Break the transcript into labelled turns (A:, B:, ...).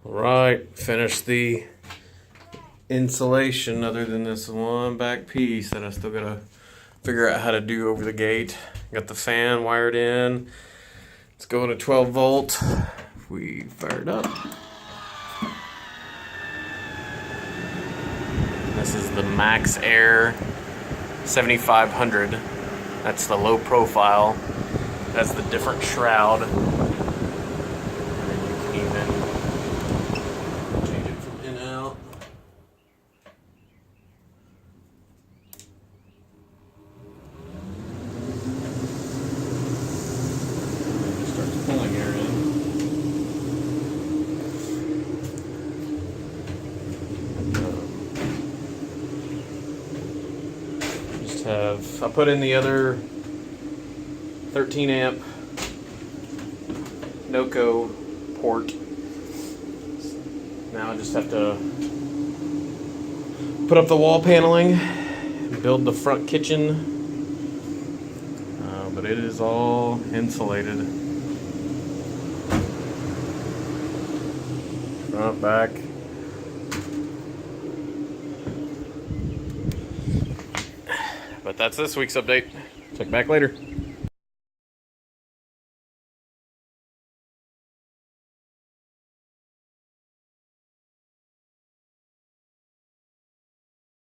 A: Alright, finished the insulation other than this one back piece that I still gotta figure out how to do over the gate. Got the fan wired in. It's going to 12 volt. We fired up. This is the Max Air 7500. That's the low profile. That's the different shroud. And then you can even change it from in out. And it starts pulling air in. I put in the other 13 amp Noco port. Now I just have to put up the wall paneling, build the front kitchen, but it is all insulated. Front, back. But that's this week's update. Check back later.